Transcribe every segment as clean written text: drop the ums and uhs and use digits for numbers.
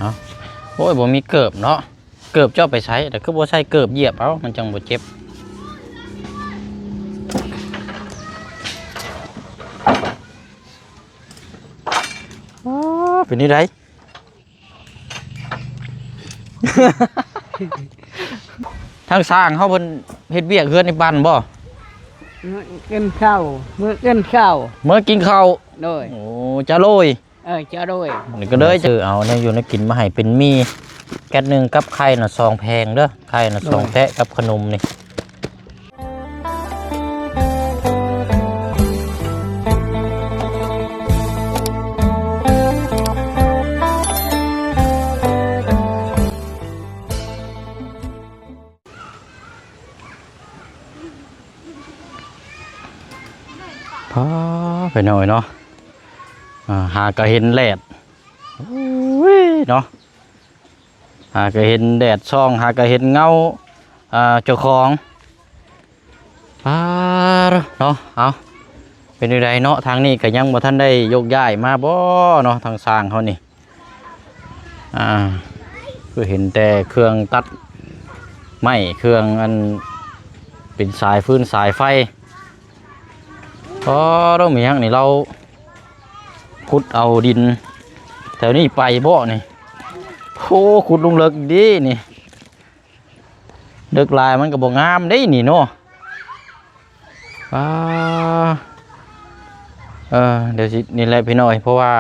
เอาโอ้ยบ่มีเกิบเนาะเกิบเจ้าไปใช้แต่คือบ่ใช้เกิบเหยียบเอามันจังบ่เจ็บเป็นนี่ไร ทางสร้างเขาเพิ่นเฮ็ดเวียกเฮือนในบ้านบ่กินข้าวมื้อกินข้าวเมื่อกินข้าวโดยโอ้จะโรยจะโดยนี่ก็เลยจะเอาเนี่ยอยู่ในกินมาให้เป็นมีแก๊สหนึ่งกับไข่น่ะ2แพงเด้อไข่น่ะ2แทะกับขนมนี่พอไปหน่อยเนาะหาก็เห็นแดดเนาะหาก็เห็นแดดช่องหาก็เห็นเงาเจ้าของเนาะเอาเป็นยังไงเนาะทางนี้ก็ยังบ่ท่านได้ยกย้ายมาบ่เนาะทางสร้างเขานี่คือเห็นแต่เครื่องตัดไม้เครื่องอันเป็นสายฟืนสายไฟต้องมีอย่างนี่เราขุดเอาดินแถวนี้ไปบ่นี่โอ้ขุดลงเลิกดีนี่เลิกลายมันก็บ่งามได้นี่เนาะเดี๋ยวสินี่แหละพี่น้อยเพราะว่า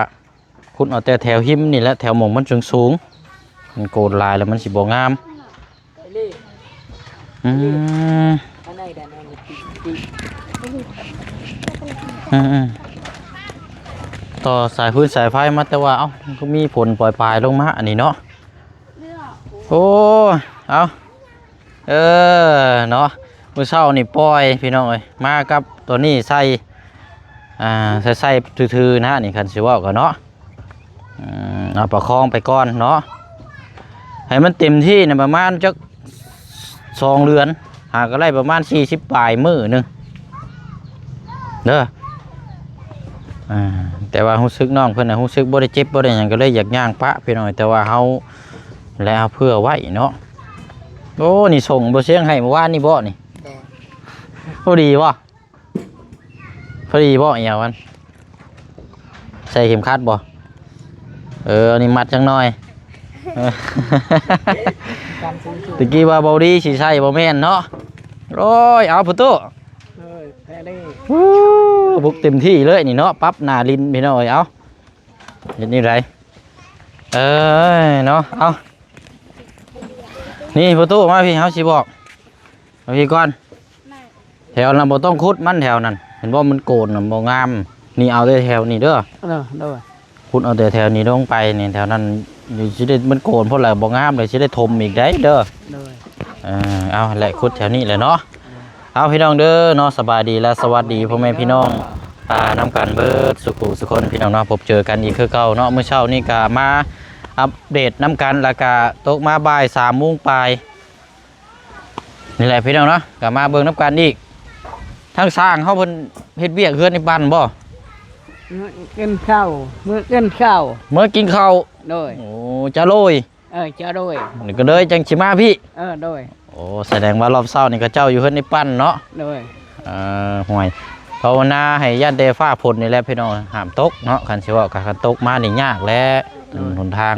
ขุดเอาแต่แถวหิมนี่แหละแถวหม่องมันสูงมันโกนลายแล้วมันสิบ่งามต่อสายพื้นสายไฟมาแต่ว่าก็มีผลปล่อยปลายลงมาอันนี้เนาะโอ้เอาเนาะมื้อเช้านี่ปล่อยพี่น้องเอ้ยมากับตัวนี้ใส่ใส่ทื่อๆนะนี่คันสิว่ากันเนาะเอาประคองไปก่อนเนาะให้มันเต็มที่เนี่ยประมาณจัก2 เดือนหาก็ได้ประมาณ40 ปลายมื้อนึงเด้อแต่ว่ารู้สึกน้องเพิ่นน่ะรู้สึกบ่ได้เจ็บบ่ได้หยังก็เลยอยากย่างปะพี่น้อยแต่ว่าเฮาแล้วเพื่อไว้เนาะโอ้นี่ส่งบ่เสียงให้เมื่อวานนี่บ่นี่พอดีบ่พอดีบ่อีหยังวันใส่เข็มขัดบ่อันนี้มัดจังหน่อยตะกี้ว่าเบาดีสิใส่บ่แม่นเนาะโอ้ยเอาพุตู้บุกเต็มที่เลยนี่เนาะปั๊บหน้าลิ้นพี่น้อยเอาเห็นนี่ไรเนาะเอานี่พุตู้มาพี่เฮาสิบอกมาพี่ก่อนแถวนั้นบ่ต้องขุดมันแถวนั้นเห็นว่ามันโกนบ่งามนี่เอาแต่แถวนี้เด้อขุดเอาแต่แถวนี้ลงไปนี่แถวนั้นอยู่สิได้มันโกนเพราะอะไรบ่งามเลยสิได้ถมอีกได้เด้อเอาแหละขุดแถวนี้เลยเนาะเอาพี่น้องเด้อเนาะสบายดีและสวัสดีพ่อแม่พี่น้องน้ำกันเบิดสุขพี่น้องเนาะพบเจอกันอีกคือเก่าเนาะเมื่อเช้านี่ก็มาอัปเดตน้ำกันแล้วก็ตกมาบ่าย3 โมงปลายนี่แหละพี่น้องเนาะก็มาเบิ่งน้ำกันอีกทางสร้างเขาเพิ่นเฮ็ดเวียกเฮือนในบ้านบ่กินข้าวมื้อกินข้าวเมื่อกินข้าวโดยโอ้จะโรยจะโดยนี่ก็เลยจังสิมาพี่โดยโอ้แสดงว่ารอบเช้านี่ก็เจ้าอยู่เฮือนในปั้นเนาะโดยห่วยภาวนาให้ย่านเดฟ้าฝนนี่แหละพี่น้องห้ามตกเนาะคันสิว่าคันตกมานี่ยากแล้วหนทาง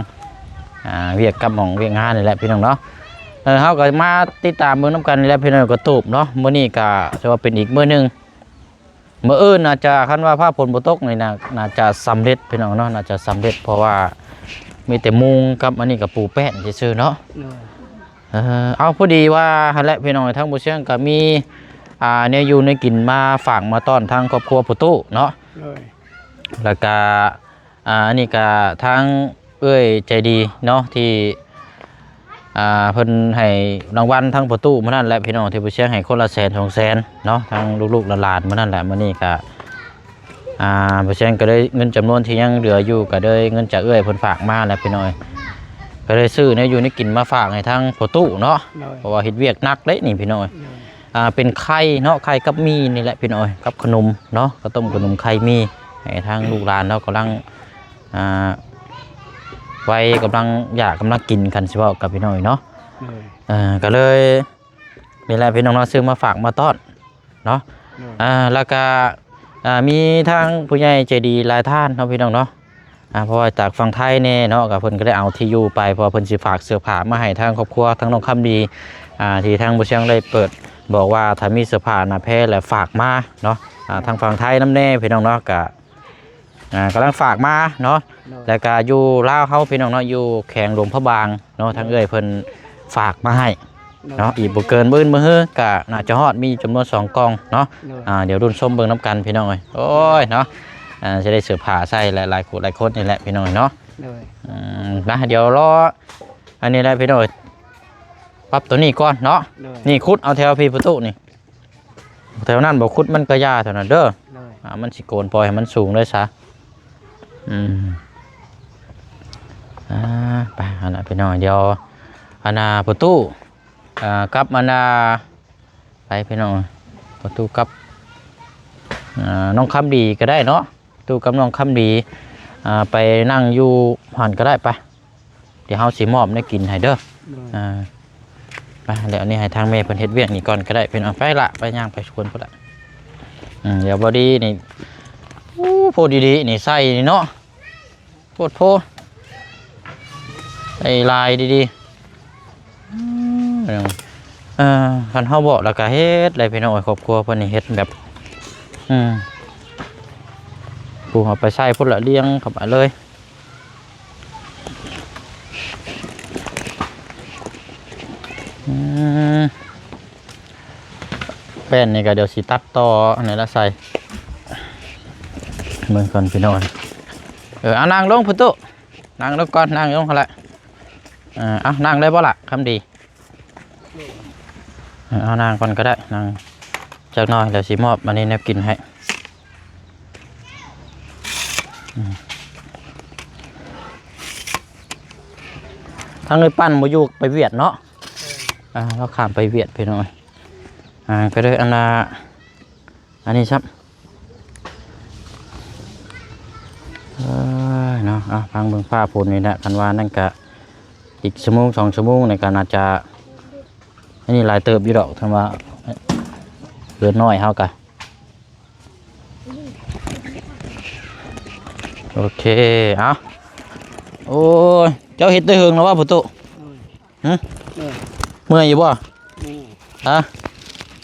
เวียกกับหม่องเวียกงานนี่แหละพี่น้องเนาะเฮาก็มาติดตามเบิ่งน้ำกันนี่แหละพี่น้องก็ตูบเนาะมื้อนี้ก็จะว่าเป็นอีกมื้อนึงมื้ออื่นน่าจะคันว่าฟ้าฝนบ่ตกนี่น่าจะสำเร็จพี่น้องเนาะน่าจะสำเร็จเพราะว่ามีแต่มุงกับอันนี้กับปูแป้นซื่อๆเนาะเอาพอดีว่าหั่นแหละพี่น้องทั้งบ่เชียงก็มีเนี่ยอยู่ในกินมาฝากมาต้อนทางครอบครัวพุตู้เนาะแล้วก็อันนี้ก็ทางใจดีเนาะที่เพิ่นให้รางวัลทั้งพุตู้มื้อนั้นแหละพี่น้องที่บ่เชียงให้คนละ100,000 200,000เนาะทางลูกๆหลานๆมื้อนั้นแหละมื้อนี้ก็บ่เชียงก็ได้เงินจำนวนที่ยังเหลืออยู่ก็ได้เงินจากเพิ่นฝากมาแล้วพี่น้อยก็เลยซื้อเนี่ยอยู่ในกินมาฝากให้ทางพุตู้เนาะเพราะว่าเฮ็ดเวียกหนักเด้นี่พี่น้อยเป็นไข่เนาะไข่กับมีนี่แหละพี่น้อยกับขนมเนาะก็ต้มขนมไข่มีให้ทางลูกหลานเนาะกำลัง วัยกำลังอยากกำลังกินกันสิเว้ากับพี่น้อยเนาะ เลย ก็เลยนี่แหละพี่น้องเนาะซื้อมาฝากมาต้อนเนาะแล้วก็มีทางผู้ใหญ่ใจดีหลายท่านเนาะพี่น้องเนาะเพราะว่าจากฝั่งไทยเนี่ยเนาะกับเพิ่นก็ได้เอาที่อยู่ไปเพราะเพิ่นสิฝากเสื้อผ้ามาให้ทางครอบครัวทั้งน้องคำดีที่ทางบุเชียงได้เปิดบอกว่าถ้ามีเสื้อผ้าหน้าแพร่และฝากมาเนาะทางฝั่งไทยน้ำแน่พี่น้องเนาะก็กำลังฝากมาเนาะแล้วก็อยู่ลาวเฮาพี่น้องเนาะอยู่แขงหลวงพระบางเนาะทางเอ้ยเพิ่นฝากมาให้เนาะอีกบ่เกินมื้อมื้อก็น่าจะฮอดมีจำนวน2กล่องเนาะเดี๋ยวรุ่นส้มเบิ่งน้ำกันพี่น้องเอ้ยโอ้ยเนาะจะได้เสื้อผ้าใส่หลายๆคนนี่แหละพี่น้องเนาะนะเดี๋ยวรออันนี้แหละพี่น้องปรับตัวนี้ก่อนเนาะนี่คุดเอาแถวพี่ประตูนี่แถวนั้นบ่คุดมันก็ยาเท่านั้นเด้อมันสิโกนปล่อยให้มันสูงเลยซะไปอันนั้นพี่น้องเดี๋ยวอันน่ะประตูกับอันน่ะไปพี่น้องประตูกับน้องคำดีก็ได้เนาะตู้กับน้องคำดีไปนั่งอยู่หันก็ได้ไปเดี๋ยวเฮาสิมอบได้กินให้เด้อไปแล้วนี่ให้ทางแม่เพิ่นเฮ็ดเวียกนี่ก่อนก็ได้เป็นเอาไปละไปย่างไปชวนพุ่นละเดี๋ยวบอดี้นี่โพดีๆนี่ใส่นี่เนาะโพดใส่ลายดีๆคันเฮาบอกแล้วก็เฮ็ดอะไรพี่น้องครอบครัวเพิ่นนี่เฮ็ดแบบปูเอาไปใส่พุ่นละเลี้ยงเข้าไปเลยแป้นนี่ก็เดี๋ยวสิตัดต่ออันไหนละใส่เมืองก่อนพี่น้องเอานางลงพุ่นตุนางลงก่อนนางลงเขาละนางได้บ่ล่ะคำดีเอานางก่อนก็ได้นางจากน้อยเดี๋ยวสิมอบมันนี่แนบกินให้ทั้งเลยปั้นมาอยู่ไปเวียดเนาะเราข้ามไปเวียดไปหน่อยไปเลยอันนี้ครับเนาะพังเบิ่งฟ้าฝนนี่แหละคันว่านั่นกะอีกชั่วโมง2 ชั่วโมงในการอาจจะอันนี้หลายเติบอยู่ดอกคันว่าเหลือน้อยเฮากะโอเคโอ้ยเจ้าเห็ดได้หึงแล้วว่าพุตุเมื่อยอยู่บ่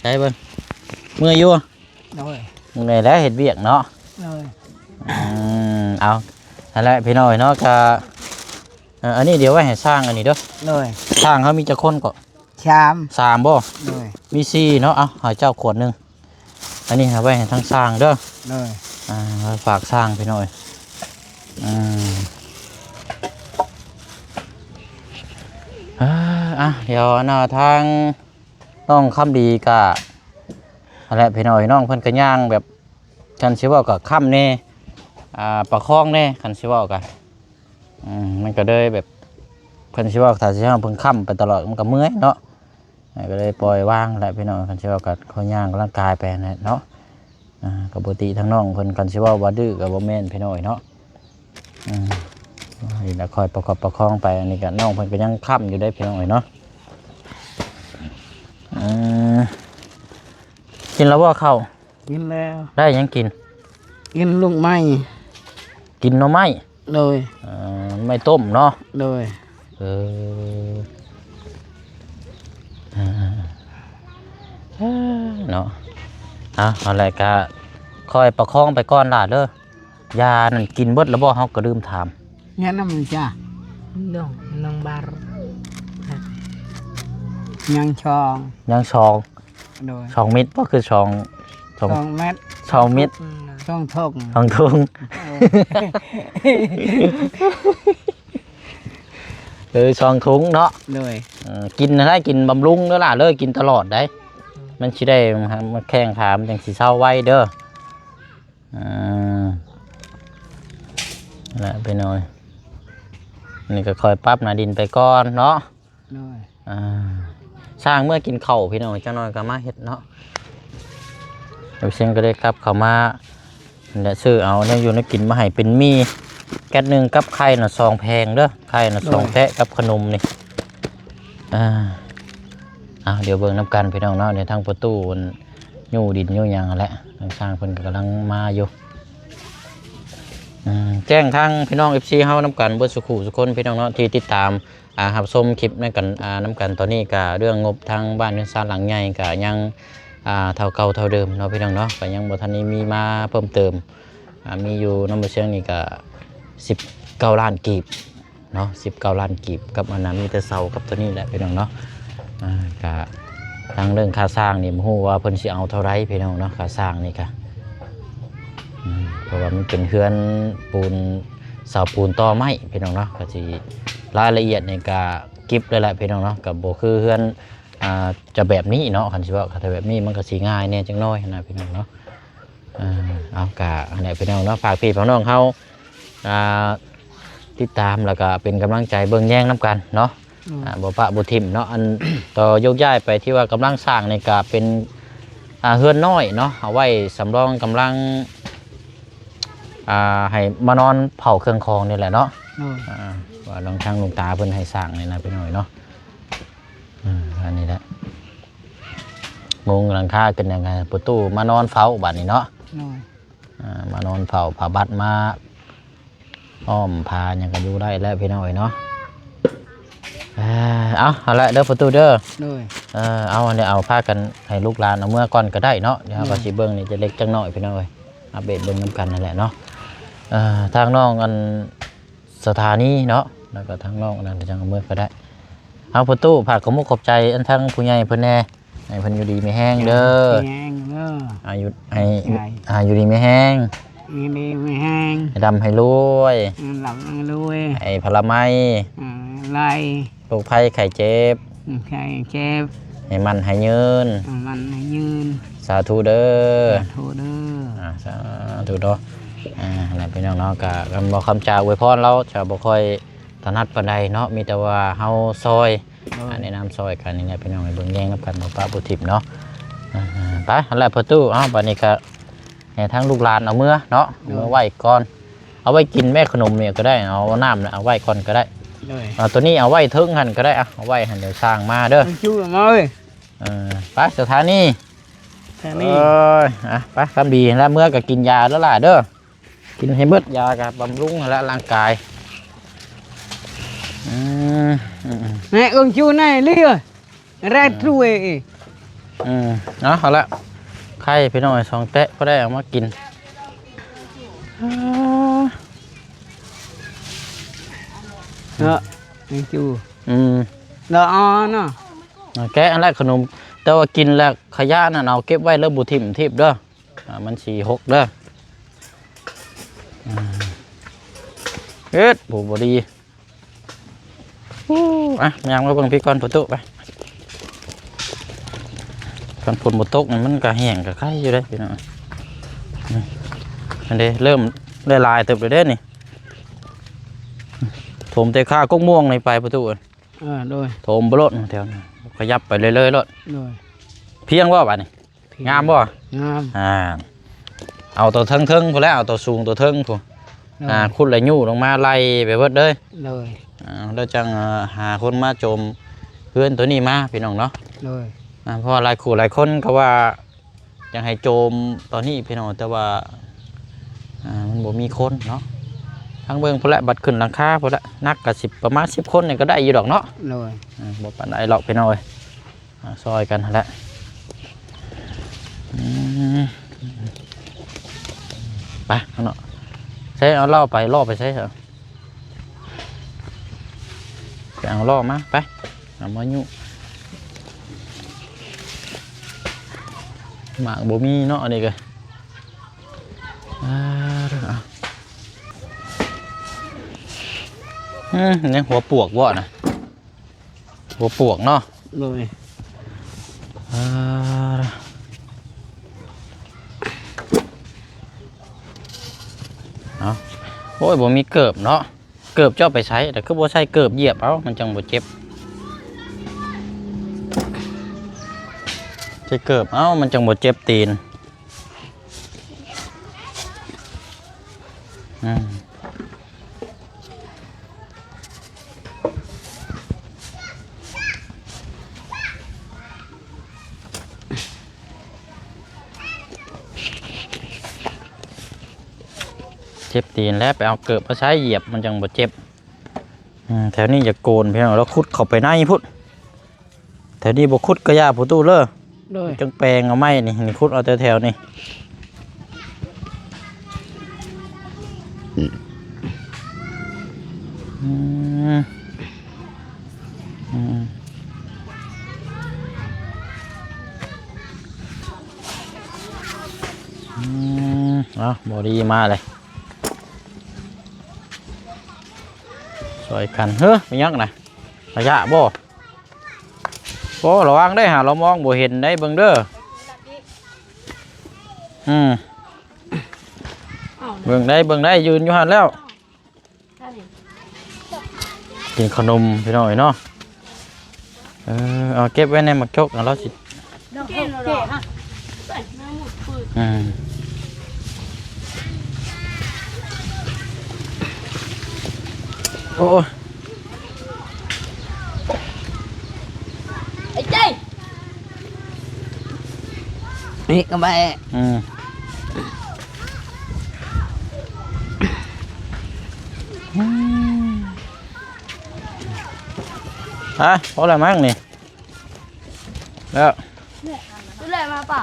ใช่เบิ่งเมื่อยอยู่เมื่อยแล้วเห็ดเบียกเนาะเอาอะไรพี่น้อยเนาะก็อันนี้เดี๋ยวไว้ให้สร้างอันนี้เด้อสร้างเขามีจะคนก็3บ่มี4เนาะเอาให้เจ้าขวดนึงอันนี้เอาไว้ให้ทั้งสร้างเด้อฝากสร้างพี่น้อยเดี๋ยวทางน้องคำดีกะอะไรพี่น้อยน้องเพิ่นก็ย่างแบบคันสิเว้ากับค่ำแน่ประคองแน่คันสิเว้ากันมันก็เลยแบบเพิ่นสิเว้าถ้าสิเฮาเพิ่นค่ำไปตลอดมันก็เมื่อยเนาะก็เลยปล่อยว่างแหละพี่น้องคันสิเว้ากับเขาย่างร่างกายไปเนาะปกติทั้งน้องเพิ่นคันสิเว้าว่าดื้อก็บ่แม่นพี่น้อยเนาะนี่ละคอยประกอบประคองไปอันนี้ก็น้องเพิ่นก็ยังค่ำอยู่ได้พี่น้อยเนาะกินแล้วว่าเข้ากินแล้วได้ยังกินลูกไม้กินหน่อไม้เลยไม่ต้มเนาะเลยเนาะอะไรก็คอยประคองไปก่อนล่ะเด้อยานั่นกินเบิดแล้วบ่เฮาก็ลืมถามเนี่ยน้ำจ้าน้องบาร์ยังชอง2 เม็ดก็คือ2 เม็ด2 เม็ด2 ทุ่ง2 ถุงเนาะกินได้กินบำรุงเด้อล่ะเลยกินตลอดได้มันสิได้มาแข้งขามันจังสิเศร้าไว้เด้อนั่นแหละไปหน่อยนี่ก็คอยปรับหน้าดินไปก่อนเนาะสร้างเมื่อกินข้าวพี่น้องจังน้อยก็มาเฮ็ดเนาะเดี๋ยวเชียงก็ได้กลับเข้ามาและซื้อเอาเนี่ยอยู่ในกินมาให้เป็นมี แก๊สหนึ่งกับไข่น่ะซองแพงเด้อไข่น่ะซองแพะกับขนมนี่เดี๋ยวเบิ่งน้ำกันพี่น้องเนาะในทางประตูมันยู่ดินยู่หยังแหละทางสร้างเพิ่นกำลังมาอยู่แจ้งทางพี่น้อง FC เฮาน้ำกันเบิดสุขุสุคนพี่น้องเนาะที่ติดตามรับชมคลิปในกันน้ำกันตอนนี้ก็เรื่องงบทางบ้านเรือนซานหลังใหญ่ก็ยังเท่าเก่าเท่าเดิมเนาะพี่น้องเนาะก็ยังบ่ทันได้มีมาเพิ่มเติมมีอยู่น้ำมันเชียงนี่ก็19 ล้านกีบเนาะ19 ล้านกีบกับอันนั้นมีแต่เสากับตัวนี้แหละพี่น้องเนาะก็ทางเรื่องค่าสร้างนี่บ่ฮู้ว่าเพิ่นสิเอาเท่าไรพี่น้องเนาะค่าสร้างนี่ก็เพราะว่ามันเป็นเฮือนปูนเสาปูนต่อไม้พี่น้องเนาะก็สิรายละเอียดในการเก็บเลยแหละพี่น้องเนาะกับบ่คือเฮือนจะแบบนี้เนาะคันสิว่าถ้าแบบนี้มันก็สิง่ายแน่จังน้อยนะพี่น้องเนาะเอากะอันนี้พี่น้องเนาะฝากพี่น้องเฮาติดตามแล้วก็เป็นกำลังใจเบิ่งแย่งน้ำกันเนาะบ่ปะบ่ทิ่มเนาะอันต่อยกย้ายไปที่ว่ากำลังสร้างในกะเป็นเฮือนน้อยเนาะเอาไว้สำรองกำลังให้มานอนเผาเครื่องคองนี่แหละเนาะว่าลองช่างลุงตาเพิ่นให้สร้างนี่นะพี่น้อยเนาะอันนี้แหละมุงหลังคาเป็นยังไงประตูมานอนเฝ้าบัดนี้เนาะมานอนเฝ้าผาบัดมาอ้อมพายังกันอยู่ได้แล้วพี่น้อยเนาะเอาละเด้อประตูเด้อเอาอันนี้เอาพากันให้ลูกหลานเอาเมื่อก่อนก็ได้เนาะเดี๋ยวก็สิเบิ่งนี่จะเล็กจังหน่อยพี่น้อยอัปเดตเบิ่งน้ำกันนั่นแหละเนาะทางน้องอันสถานีเนาะแล้วก็ทางน้องนั่นจังเอาเมื่อก็ได้เอาประตูฝากขอบมุกขอบใจอันทั้งผู้ใหญ่เพิ่นแน่ให้เพิ่นอยู่ดีไม่แห้งเด้ออายุอยู่ดีไม่แห้งไม่แห้งให้ดำให้รวยให้พลไม้ไล่โรคภัยไข้เจ็บให้มันให้ยืนสาธุเด้อสาธุเด้ออะไรพี่น้องเนาะก็บอกคำจาอวยพรเราจะบ่ค่อยถนัดปานใดเนาะมีแต่ว่าเฮาซอยแนะนำซอยกันนี่แหละพี่น้องให้เบิ่งแย่งนำกันบ่ป้าบ่ทิ่มเนาะไปอันแรกประตูบัดนี้ก็ให้ทั้งลูกหลานเอาเมื่อเนาะเมื่อไว้ก่อนเอาไว้กินแม่ขนมเนี่ยก็ได้เอาน้ำเอาไว้ก่อนก็ได้ตัวนี้เอาไว้ถึงหั่นก็ได้เอาไว้หั่นเดี๋ยวสร้างมาเด้อชูมาเอ้ยไปสถานีไปคำดีแล้วเมื่อก็กินยาแล้วล่ะเด้อกินให้เบิดยากับบำรุงและร่างกายแม่องชูนี่เลี้ยแรดรวยเนาะเอาละไข่พี่น้อยสองเตะก็ได้เอามากินเนาะองชูเนาะเนาะแกะอันแรกขนมแต่ว่ากินแล้วขยะน่ะเอาเก็บไว้แล้วบุทิมทิพเด้อมัน4-6เด้อบ่ดียังมาเบิ่งพี่ก่อนประตูไปกันฝนบ่ตกมันก็แห้งก็ไข่อยู่ได้พี่น้องอันนี้เริ่มลายเติบเลยเด้นี่ถมเตะข้ากุ้งม่วงในไปประตูโดยถมบลดแถวขยับไปเลยๆรถเพียงบ่บัดนี่งามบ่งามเอาตัวเทิงๆพุ่นแล้วเอาตัวสูงตัวเทิงพุ่นคุณไหลยู่ลงมาไล่ไปเบิดเลยแล้วจังหาคนมาโจมเพื่อนตัวนี้มาพี่น้องเนาะเพราะหลายคู่หลายคนก็ว่ายังให้โจมตอนนี้พี่น้องแต่ว่ามันบ่มีคนเนาะทั้งเบิ่งพุ่นละบัดขึ้นหลังคาพุ่นละนักกับประมาณ10 คนเนี่ยก็ได้อยู่ดอกเนาะบ่ปานใดหรอกพี่น้องเอ้ยซอยกันแหละไปเนาะใช้เอาล่อไปใช้เหรอไปเอาล่อมาไปเอามายุ่หมากบ่มีเนาะอันนี้ก็นี่หัวปวกบ่นะหัวปวกเนาะเลยโอ้ยบ่มีเกิบเนาะเกิบเจ้าไปใช้แต่คือบ่ใช้เกิบเหยียบเอามันจังบ่เจ็บใช้เกิบเอามันจังบ่เจ็บตีน เจ็บตีนแล้วไปเอาเกิบมาใช้เหยียบมันจังบ่เจ็บแถวนี้อย่าโกนพี่น้องแล้วขุดเข้าไปในพุทธแถวนี้บ่ขุดก็ยาผู้ตู้เลอ โดย จังแปลงเอาไม้นี่ขุดเอาแถวๆนี่บอดีมาเลยสวยกันเฮ้ยไม่ยักนะระยะบ่ระวังได้หาเรามองบ่เห็นได้เบิ่งเด้อเบิ่งได้ยืนอยู่หันแล้วกินขนมพี่น้อยเนาะเอาเก็บไว้ในหมักจกแล้วสิโอ้ไอ้เจ้นี่ก็ไปเพราะอะไรมั้งนี่แล้ว ดูแลมาเปล่า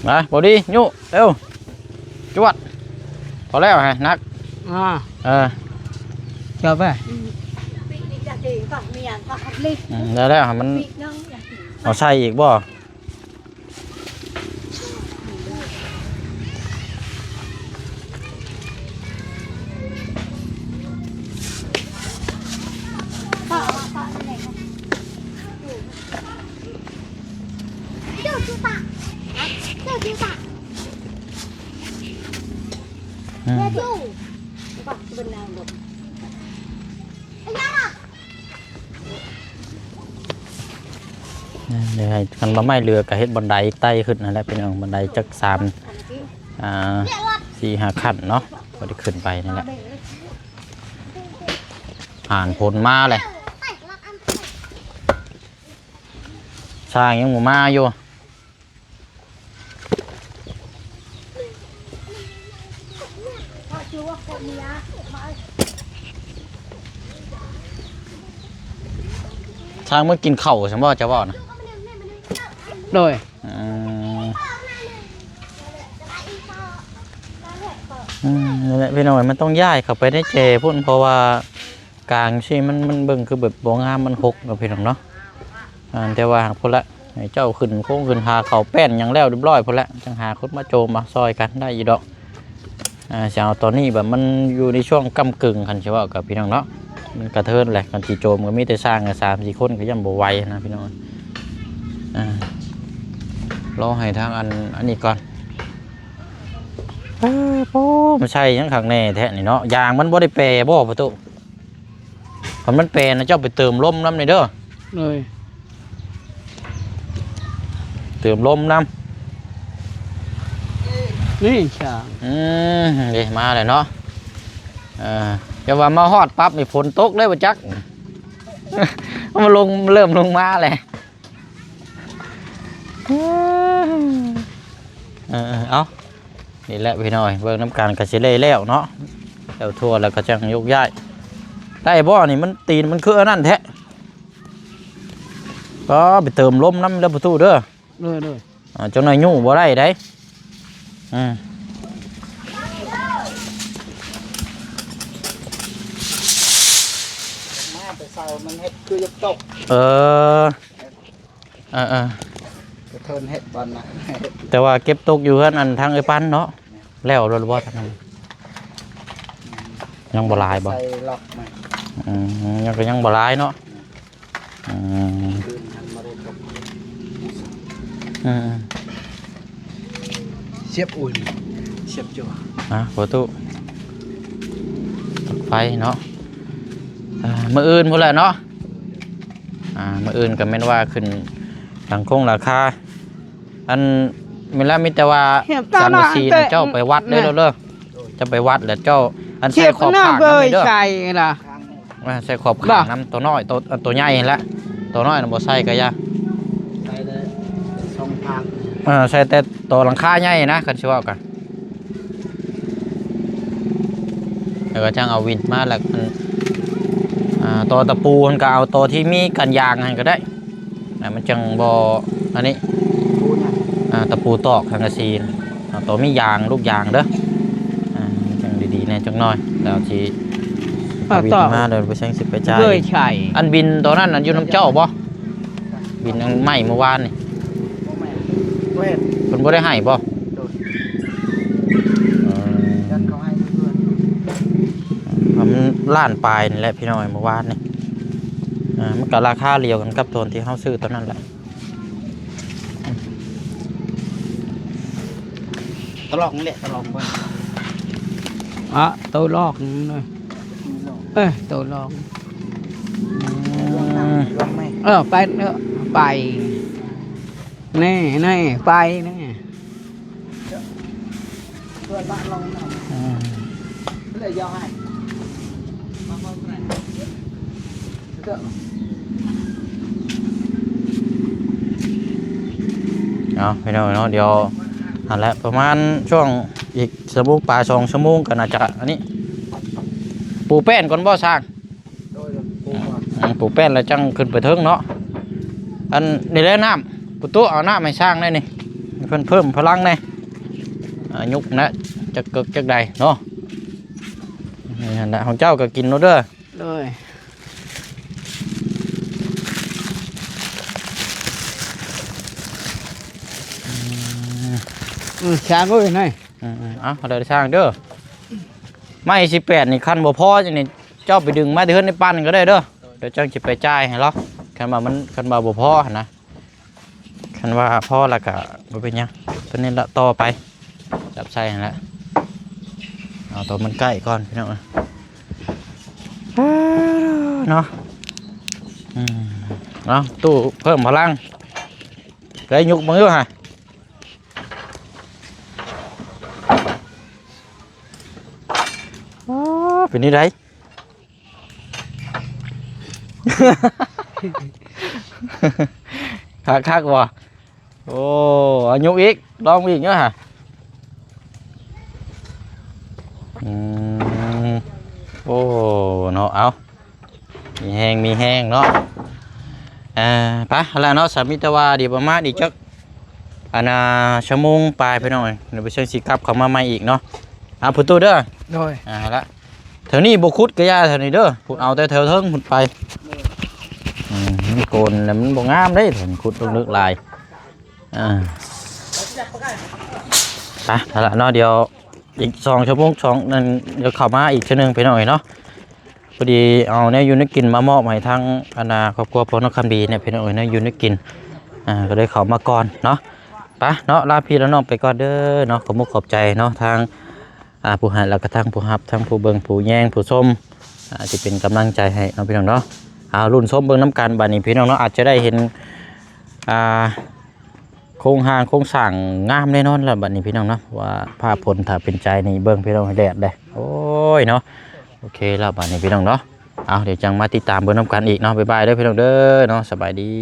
มาบอดี้ยุเร็วจวดพอแล้วฮะนักเจ้าไปได้แล้วมันเอาใส่อีกบ่เดี๋ยวให้กันบ่ไม่เรือกับเฮ็ดบันไดใต้ขึ้นนั่นแหละเป็นบันไดจัก4-5 ขั้นเนาะก็ได้ขึ้นไปนั่นแหละผ่านผลมาเลยสร้างยังหมู่มาอยู่ช้างเมื่อกินเข่าฉันว่าจะว่านะโดยนั่นแหละพี่น้อยมันต้องย้ายเข้าไปได้เจพุ่นเพราะว่ากลางที่มันเบิ่งคือแบบบ่งามมันหกกับพี่น้องเนาะแต่ว่าพุ่นละให้เจ้าขึ้นโค้งขึ้นหาเขาแป้นยังแล้วเรียบร้อยพุ่นละจังหาคนมาโจมมาซอยกันได้อีดอกเช้าตอนนี้แบบมันอยู่ในช่วงกำกึ่งคันเฉพาะกับพี่น้องเนาะมันกระเทินแหละกันตีโจมก็มีแต่สร้างกัน3-4 คนก็ยังบ่ไหวนะพี่น้องรอให้ทางอันนี้ก่อนไม่ใช่ยังขังแน่แท้นี่เนาะยางมันบ่ได้แปรบ่ประตูพอมันแปรนะเจ้าไปเติมลมน้ำในเด้อเลยเติมลมน้ำนี่ช่างเดี๋ยวมาเลยเนาะจะว่ามาฮอดปั๊บมีฝนตกเลยบ่จักมันเริ่มลงมาเลยเอานี่แหละพี่น้อยเบิ่งน้ำการกระเชเล่แล้วเนาะแล้วทั่วแล้วก็จังยกย้ายได้บ่นี่มันตีนมันคืออันนั้นแท้ก็ไปเติมลมน้ำแล้วประตูเด้อเลยจังหน่อยยุ่งบ่ได้ได้มันเฮ็ดคือยกตกกระเทินเฮ็ดบอลนะแต่ว่าเก็บตกอยู่เฮือนอันทางไอ้ปั้นเนาะแล้วรถบ่ทางนั้นยังบ่ลายบ่ยังบ่ลายเนาะเสียบอุ่นเสียบจั่วประตูไฟเนาะมื้ออื่นพุ่นแหละเนาะมื้ออื่นก็แม่นว่าขึ้นทางคงราคาอันมีแล้วมีแต่ว่า3-4เจ้าไปวัดได้แล้วเด้อจะไปวัดแล้วเจ้าอันใส่ขอบข้างน้ำเด้อใส่ล่ะใส่ขอบข้างน้ำตัวน้อยตัวใหญ่ละตัวน้อยน่ะบ่ใส่ก็ยา ใส่แต่ตัวหลังคาใหญ่นะคันสิว่ากันแล้วก็จังเอาวินมาแล้วมันตัวตะปูมันก็เอาตัวที่มีกันยางให้ก็ได้มันจังบ่อันนี้ตะปูตอกทางกระซีนะตัวมียางลูกยางเด้อจังดีๆแน่จังน้อยแล้วสิบินมาเดินไปเชียงสิบไปจ่ายเลยใช่อันบินตัวนั้นอยู่น้ำเจ้าบ่บินอันใหม่เมื่อวานนี่เพิ่นบ่ได้ให้บ่มันล้านปลายนี่แหละพี่น้อยเมื่อวานนี่มันก็ราคาเดียวกันกับตัวที่เฮาซื้อตอนนั้นแหละตลอกนี่แหละตลอกบ่ตัวลอกเลยตัวลอกไปเนอะไปแน่ไปแน่เลยยาวให้พี่น้องเนาะเดี๋ยวหันแล้วประมาณช่วงอีกชั่วโมงปลาย2 ชั่วโมงก็น่าจะอันนี้ปูแป้นก่อนบ่สร้างปูแป้นแล้วจังขึ้นไปเทิงเนาะอันนี่แหละน้ำปุตุเอาน้ำให้สร้างได้นี่เพิ่มพลังได้ยุกนะจะเกิดจากใดเนาะนี่แหละของเจ้าก็กินเนาะเด้อเลยช้างก็เป็นไงเอาเดี๋ยวสร้างเด้อไม่18นี่คันบ่พอจังนี่เจ้าไปดึงมาที่เฮือนในปั้นก็ได้เด้อเดี๋ยวจังสิไปจ่ายให้เราคันว่าบ่พอนะคันว่าพอแล้วก็บ่เป็นหยังเพิ่นนี่ละต่อไปจับใส่หั่นละเอาตัวมันใกล้ก่อนพี่น้องเนาะเอาตู้เพิ่มพลังได้ยุกมือฮะเป็นนี่ไรคักว่ะโอ้อายุอีกลองอีกเนาะฮะโอ้เนาะเอามีแห้งเนาะไปแล้วเนาะสามิตรว่าดีประมาณอีกจักชั่วโมงปลายไปหน่อยเดี๋ยวไปเชิญสีกลับเขามาใหม่อีกเนาะผู้ตู้เด้อโดยละแถวนี้บุคุดกระยาแถวนี้เด้อขุดเอาแต่แถวเทิงขุดไปโกนแล้วมันบ่งามได้ถึงขุดตรงลึกลายไปละเนาะเดี๋ยวอีก2 ชั่วโมงนั่นเดี๋ยวเข้ามาอีกชั่วนึงไปหน่อยเนาะพอดีเอาเนี่ยยูนิกินมามอบให้ทางครอบครัวพลนครดีเนี่ยพี่น้องเนี่ยยูนิกินก็ได้เข้ามาก่อนเนาะไปเนาะลาพี่แล้วน้องไปก่อนเด้อเนาะขอบมุกขอบใจเนาะทางผู้หาแล้วก็ทั้งผู้ฮับทั้งผู้เบิงผู้แย่งผู้ส้มจะเป็นกำลังใจให้น้องพี่น้องเนาะรุ่นส้มเบิงน้ำกันบานนี้พี่น้องเนาะอาจจะได้เห็นโครงสร้างงามแน่นอนแล้วบานนี้พี่น้องเนาะว่าภาพผลถ้าเป็นใจนี่เบิงพี่น้องให้แดดเลยโอ้ยเนาะโอเคแล้วบานนี้พี่น้องเนาะเดี๋ยวจังมาติดตามเบิงน้ำกันอีกเนาะบ๊ายบายเด้อพี่น้องเด้อเนาะสบายดี